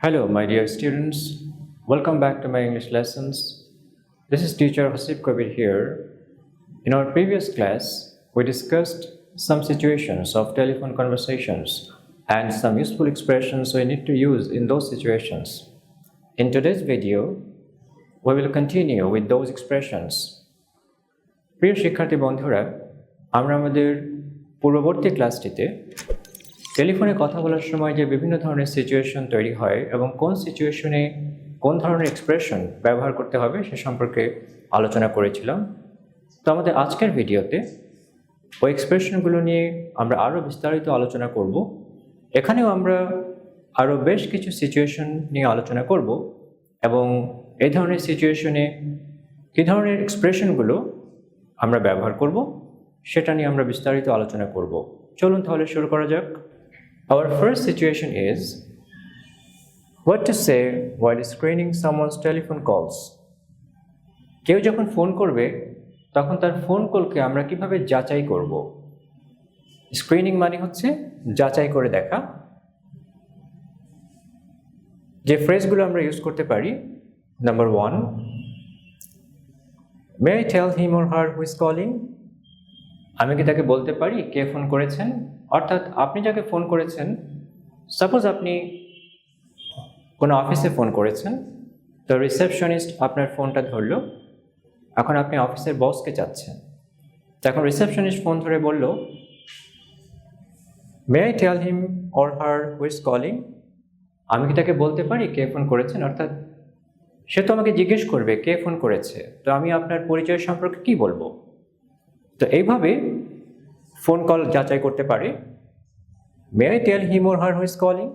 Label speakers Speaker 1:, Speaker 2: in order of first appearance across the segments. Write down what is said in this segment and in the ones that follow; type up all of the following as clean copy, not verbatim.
Speaker 1: Hello, my dear students. Welcome back to my English lessons. This is teacher Hasib Kabir here. In our previous class, we discussed some situations of telephone conversations and some useful expressions we need to use in those situations. In today's video, we will continue with those expressions. প্রিয় শিক্ষার্থী বন্ধুরা, আমরা আমাদের পূর্ববর্তী ক্লাসটিতে টেলিফোনে কথা বলার সময় যে বিভিন্ন ধরনের সিচুয়েশন তৈরি হয় এবং কোন সিচুয়েশনে কোন ধরনের এক্সপ্রেশন ব্যবহার করতে হবে সে সম্পর্কে আলোচনা করেছিলাম। তো আমাদের আজকের ভিডিওতে ওই এক্সপ্রেশনগুলো নিয়ে আমরা আরও বিস্তারিত আলোচনা করব। এখানেও আমরা আরও বেশ কিছু সিচুয়েশন নিয়ে আলোচনা করব এবং এই ধরনের সিচুয়েশনে কী ধরনের এক্সপ্রেশনগুলো আমরা ব্যবহার করব সেটা নিয়ে আমরা বিস্তারিত আলোচনা করব। চলুন তাহলে শুরু করা যাক। Our first situation is what to say while screening someone's telephone calls. কেউ যখন ফোন করবে তখন তার ফোন কলকে আমরা কিভাবে যাচাই করব? স্ক্রিনিং মানে হচ্ছে যাচাই করে দেখা। যে ফ্রেজগুলো আমরা ইউজ করতে পারি, number 1, May I tell him or her who is calling? আমি কি তাকে বলতে পারি কে ফোন করেছেন? অর্থাৎ আপনি যাকে ফোন করেছেন, সাপোজ আপনি কোনো অফিসে ফোন করেছেন, তো রিসেপশনিস্ট আপনার ফোনটা ধরলো, এখন আপনি অফিসের বসকে চাচ্ছেন। এখন রিসেপশনিস্ট ফোন ধরে বলল, may I tell him or her who is calling? আমি কি তাকে বলতে পারি কে ফোন করেছেন? অর্থাৎ সে তো আমাকে জিজ্ঞেস করবে কে ফোন করেছে, তো আমি আপনার পরিচয় সম্পর্কে কি বলবো? তো এইভাবে ফোন কল যাচাই করতে পারে। May I tell him or her who is calling?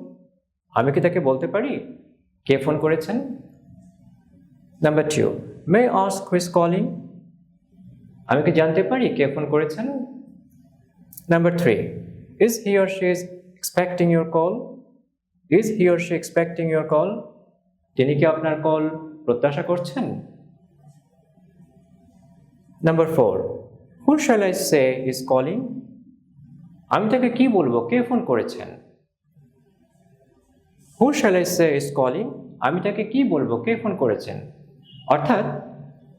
Speaker 1: আমি কি তাকে বলতে পারি কে ফোন করেছেন? Number 2, may I ask who is calling? আমি কি জানতে পারি কে ফোন করেছেন? Number 3, is he or she is expecting your call? Is he or she expecting your call? তিনি কি আপনার কল প্রত্যাশা করছেন? Number 4, who shall I say is calling? আমি তাকে কি বলবো কে ফোন করেছেন? Who shall I say is calling? আমি তাকে কি বলবো কে ফোন করেছেন? অর্থাৎ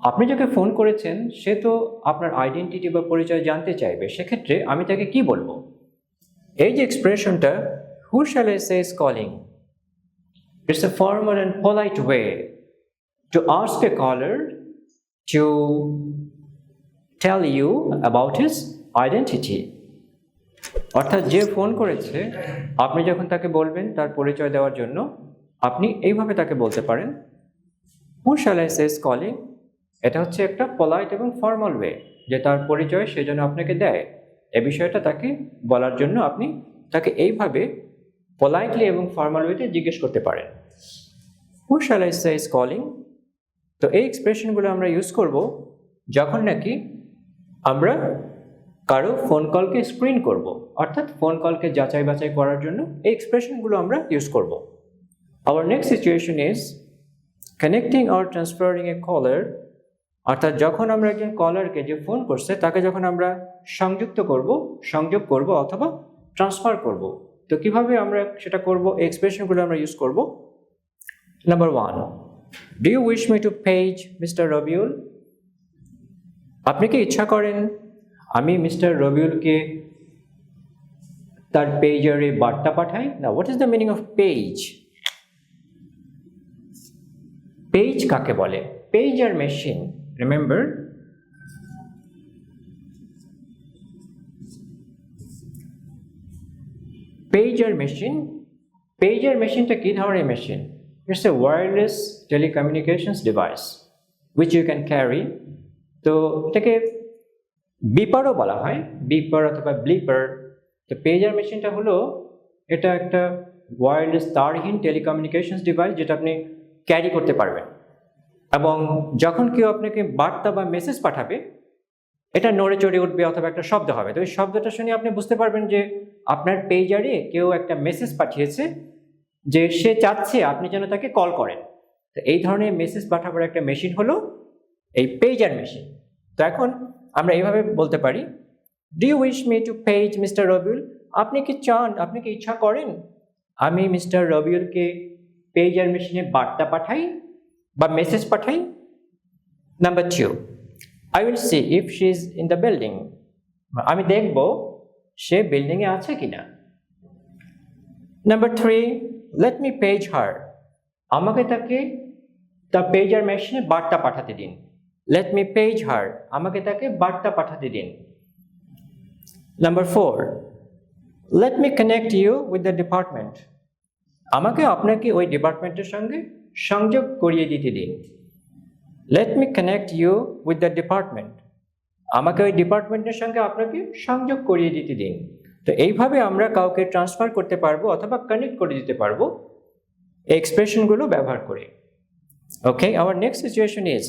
Speaker 1: আপনি যাকে ফোন করেছেন সে তো আপনার আইডেন্টিটি বা পরিচয় জানতে চাইবে, সেক্ষেত্রে আমি তাকে কি বলবো? এই যে এক্সপ্রেশনটা who shall I say is calling, it's a formal and polite way to ask a caller to tell you about his identity. অর্থাৎ যে ফোন করেছে আপনি যখন তাকে বলবেন তার পরিচয় দেওয়ার জন্য, আপনি এইভাবে তাকে বলতে পারেন, Who shall I say is calling? এটা হচ্ছে একটা পলাইট এবং ফর্মাল ওয়ে যে তার পরিচয় সে যেন আপনাকে দেয়, এ বিষয়টা তাকে বলার জন্য আপনি তাকে এইভাবে পলাইটলি এবং ফর্মাল ওয়েতে জিজ্ঞেস করতে পারেন, Who shall I say is calling? তো এই এক্সপ্রেশনগুলো আমরা ইউজ করব যখন নাকি আমরা কারো ফোন কলকে স্ক্রিন করব, অর্থাৎ ফোন কলকে যাচাই বাছাই করার জন্য এই এক্সপ্রেশনগুলো আমরা ইউজ করব। Our next situation is connecting or transferring a caller, অর্থাৎ যখন আমরা একজন কলারকে যে ফোন করছে তাকে যখন আমরা সংযোগ করব অথবা ট্রান্সফার করব, তো কিভাবে আমরা সেটা করব, এই এক্সপ্রেশনগুলো আমরা ইউজ করব। Number 1, do you wish me to page mister Rabiul? আপনি কি ইচ্ছা করেন আমি মিস্টার রবিউলকে তার পেজারে বার্তা পাঠাই? না, what is the meaning of page? Page কাকে বলে? পেজার মেশিন, রিমেম্বার, পেজার মেশিনটা কি ধরনের মেশিন? It's a wireless telecommunications device which you can carry. তো এটাকে বিপারও বলা হয়, বিপার অথবা ব্লিপার। তো পেজার মেশিনটা হলো এটা একটা ওয়্যারলেস তারহীন টেলিকমিউনিকেশনস ডিভাইস যেটা আপনি ক্যারি করতে পারবেন, এবং যখন কেউ আপনাকে বার্তা বা মেসেজ পাঠাবে এটা নড়ে চড়ে উঠবে অথবা একটা শব্দ হবে। তো এই শব্দটা শুনে আপনি বুঝতে পারবেন যে আপনার পেজারে কেউ একটা মেসেজ পাঠিয়েছে যে সে চাচ্ছে আপনি যেন তাকে কল করেন। তো এই ধরনের মেসেজ পাঠাবার একটা মেশিন হলো এই পেজার মেশিন। তো এখন আমরা এইভাবে বলতে পারি, do you wish me to page mister Rabiul? আপনি কি চান, আপনি কি ইচ্ছা করেন আমি মিস্টার রবিউলকে পেজার মেশিনে বার্তা পাঠাই বা মেসেজ পাঠাই? Number 2, I will see if she is in the building. আমি দেখব সে বিল্ডিং এ আছে কিনা। Number 3, let me page her. আমাকে তাকে তার পেজার মেশিনে বার্তা পাঠাতে দিন। let me page her, আমাকে তাকে বার্তা পাঠাতে দিন। Number 4, let me connect you with the department. আমাকে আপনাকে ওই ডিপার্টমেন্টের সঙ্গে সংযোগ করিয়ে দিতে দিন। let me connect you with the department. আমাকে ওই ডিপার্টমেন্টের সঙ্গে আপনাকে সংযোগ করিয়ে দিতে দিন। তো এইভাবে আমরা কাউকে ট্রান্সফার করতে পারবো অথবা কানেক্ট করে দিতে পারবো এই এক্সপ্রেশনগুলো ব্যবহার করে। ওকে, our next situation is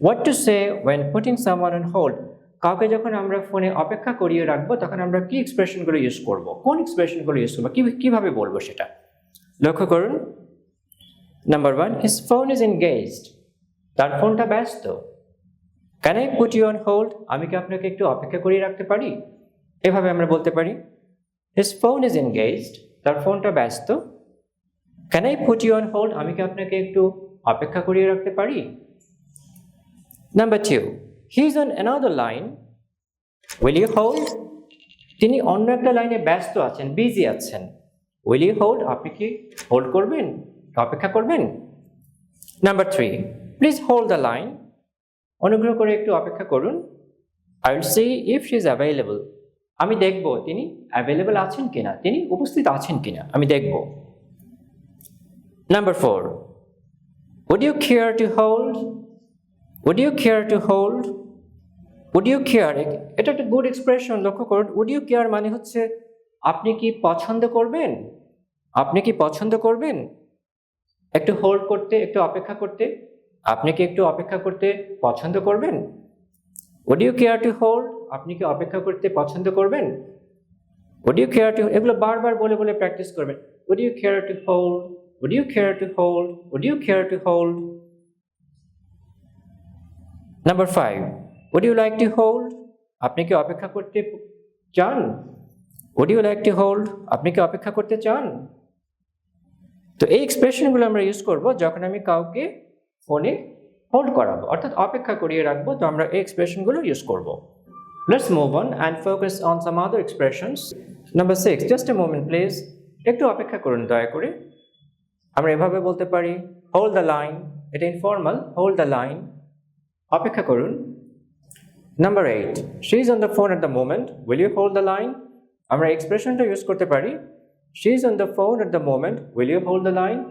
Speaker 1: what to say when putting someone on hold. কাউকে যখন আমরা ফোনে অপেক্ষা করিয়ে রাখবো তখন আমরা কি এক্সপ্রেশনগুলো ইউজ করব, কোন এক্সপ্রেশনগুলো ইউজ করবো, কিভাবে বলবো সেটা লক্ষ্য করুন। Number 1, his phone is engaged. তার ফোনটা ব্যস্ত। Can I put you on hold? আমি কি আপনাকে একটু অপেক্ষা করিয়ে রাখতে পারি? এভাবে আমরা বলতে পারি his phone is engaged. তার ফোনটা ব্যস্ত। Can I put you on hold? আমি কি আপনাকে একটু অপেক্ষা করিয়ে রাখতে পারি? Number 2, he is on another line. Will you hold? তিনি অন্য একটা লাইনে ব্যস্ত আছেন, বিজি আছেন। Will you hold? আপনি কি হোল্ড করবেন, অপেক্ষা করবেন? Number 3, please hold the line. অনুগ্রহ করে একটু অপেক্ষা করুন। I will see if she is available. আমি দেখব তিনি অ্যাভেলেবল আছেন কিনা, তিনি উপস্থিত আছেন কিনা, আমি দেখব। Number 4, would you care to hold? Would you care to hold? Would you care, এটা একটা গুড এক্সপ্রেশন, লক্ষ্য করুন। Would you care মানে হচ্ছে আপনি কি পছন্দ করবেন, আপনি কি পছন্দ করবেন একটু হোল্ড করতে, একটু অপেক্ষা করতে। আপনি কি একটু অপেক্ষা করতে পছন্দ করবেন? Would you care to hold? আপনি কি অপেক্ষা করতে পছন্দ করবেন? Would you care to, এগুলো বারবার বলে বলে প্র্যাকটিস করবেন। Would you care to hold? Would you care to hold? Would you care to hold? Number 5, would you like to hold? আপনি কি অপেক্ষা করতে চান? Would you like to hold? আপনি কি অপেক্ষা করতে চান? তো এই এক্সপ্রেশনগুলো আমরা ইউজ করব যখন আমি কাউকে ফোনে হোল্ড করাবো, অর্থাৎ অপেক্ষা করিয়ে রাখবো, তো আমরা এই এক্সপ্রেশনগুলো ইউজ করব। Let's move on and focus on some other expressions. Number 6, just a moment please. একটু অপেক্ষা করুন দয়া করে। আমরা এভাবে বলতে পারি hold the line, এটা ইনফর্মাল, hold the line, অপেক্ষা করুন। Number 8, she is on the phone at the moment, will you hold the line? আমরা এক্সপ্রেশনটা ইউজ করতে পারি she is on the phone at the moment, will you hold the line?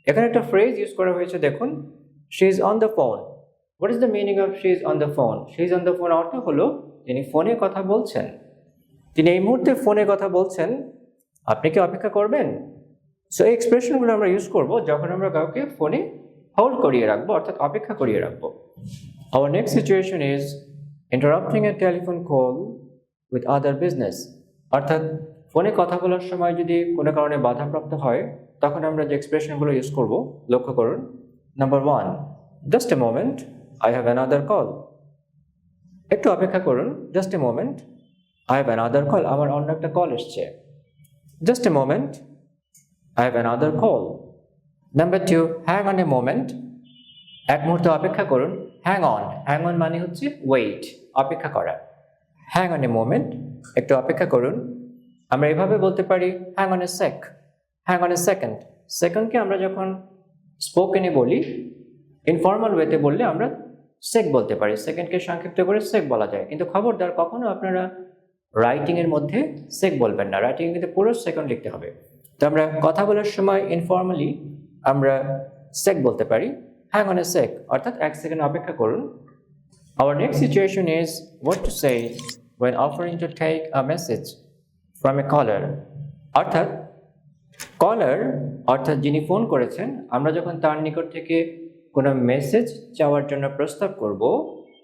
Speaker 1: এখানে একটা phrase use করা হয়েছে দেখুন, she is on the phone. What is the meaning of she is on the phone? She is on the phone অর্থ হলো তিনি ফোনে কথা বলছেন, তিনি এই মুহূর্তে ফোনে কথা বলছেন, আপনি কি অপেক্ষা করবেন? সো এই এক্সপ্রেশনগুলো আমরা ইউজ করব যখন আমরা কাউকে ফোনে হোল্ড করিয়ে রাখবো, অর্থাৎ অপেক্ষা করিয়ে রাখবো। Our next situation is interrupting a telephone call with other business. অর্থাৎ ফোনে কথা বলার সময় যদি কোনো কারণে বাধাপ্রাপ্ত হয় তখন আমরা যে এক্সপ্রেশনগুলো ইউজ করব লক্ষ্য করুন। Number 1, just a moment, I have another call. একটু অপেক্ষা করুন, just a moment, I have another call, আমার অন্য একটা কল এসছে। Just a moment, I have another call. Number 2, hang on a moment, এক মুহূর্ত অপেক্ষা করুন। hang on মানে হচ্ছে ওয়েট, অপেক্ষা করা। hang on a moment, একটু অপেক্ষা করুন। আমরা এভাবে বলতে পারি hang on a sec, hang on a second. সেকেন্ডকে আমরা যখন স্পোকেনে বলি, ইনফর্মাল ওয়েতে বললে আমরা সেক বলতে পারি, সেকেন্ডকে সংক্ষিপ্ত করে সেক বলা যায়। কিন্তু খবরদার কখনো আপনারা রাইটিং এর মধ্যে সেক বলবেন না, রাইটিং এ কিন্তু পুরো সেকেন্ড লিখতে হবে। তো আমরা কথা বলার সময় ইনফর্মালি আমরা সেক বলতে পারি, hang on a sec, অর্থাৎ এক সেকেন্ড অপেক্ষা করুন। Our next situation is what to say when offering to take a message from a caller. অর্থাৎ কলার অর্থাৎ যিনি ফোন করেছেন, আমরা যখন তার নিকট থেকে কোনো মেসেজ চাওয়ার জন্য প্রস্তাব করব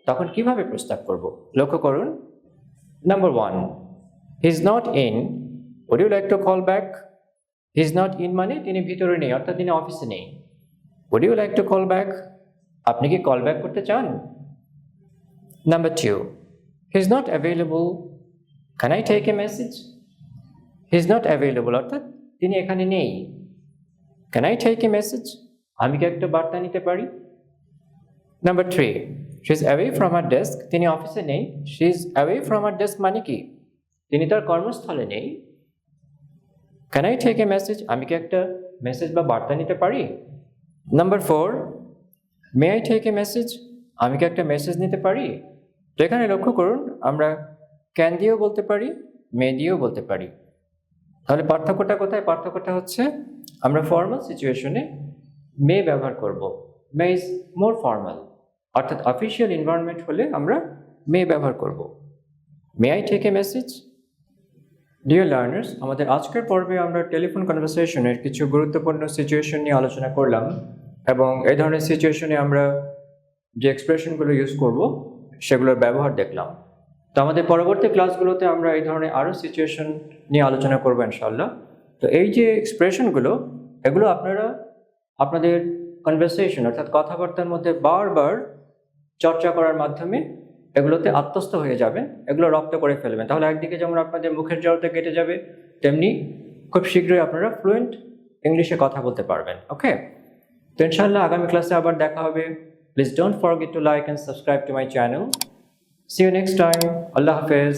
Speaker 1: তখন কিভাবে প্রস্তাব করব লক্ষ্য করুন। Number 1, he is not in, would you like to call back? He is not in মানে তিনি ভিতরে নেই, অর্থাৎ তিনি অফিসে নেই। Would you like to call back? আপনি কি কল ব্যাক করতে চান? Number 2, he is not available, can I take a message? He is not available অর্থাৎ তিনি এখানে নেই। Can I take a message? আমি কি একটা বার্তা নিতে পারি? Number 3, she is away from her desk. তিনি অফিসে নেই। She is away from her desk মানে কি? তিনি তার কর্মস্থলে নেই। Can I take a message? আমি কি একটা মেসেজ বা বার্তা নিতে পারি? Number 4, may I take a message? আমি কি একটা মেসেজ নিতে পারি? তো এখানে লক্ষ্য করুন, আমরা ক্যান দিয়েও বলতে পারি, মে দিয়েও বলতে পারি। তাহলে পার্থক্যটা কোথায়? পার্থক্যটা হচ্ছে আমরা ফর্মাল সিচুয়েশনে মে ব্যবহার করব। মে ইজ মোর ফর্মাল, অর্থাৎ অফিসিয়াল এনভায়রনমেন্ট হলে আমরা মে ব্যবহার করব। May I take a message? Dear learners, আমাদের আজকের পর্বে আমরা টেলিফোন কনভারসেশনের কিছু গুরুত্বপূর্ণ সিচুয়েশন নিয়ে আলোচনা করলাম এবং এই ধরনের সিচুয়েশনে আমরা যে এক্সপ্রেশনগুলো ইউজ করব সেগুলোর ব্যবহার দেখলাম। তো আমাদের পরবর্তী ক্লাসগুলোতে আমরা এই ধরনের আরও সিচুয়েশন নিয়ে আলোচনা করবো ইনশাআল্লাহ। তো এই যে এক্সপ্রেশনগুলো, এগুলো আপনারা আপনাদের কনভারসেশন অর্থাৎ কথাবার্তার মধ্যে বারবার চর্চা করার মাধ্যমে এগুলোতে আত্মস্থ হয়ে যাবেন, এগুলো রপ্ত করে ফেলবেন। তাহলে একদিকে যেমন আপনাদের মুখের জড়তা কেটে যাবে, তেমনি খুব শীঘ্রই আপনারা ফ্লুয়েন্ট ইংলিশে কথা বলতে পারবেন। ওকে, তো ইনশাআল্লাহ আগামী ক্লাসে আবার দেখা হবে। Please don't forget to like and subscribe to my channel. See you next time. Allah Hafiz.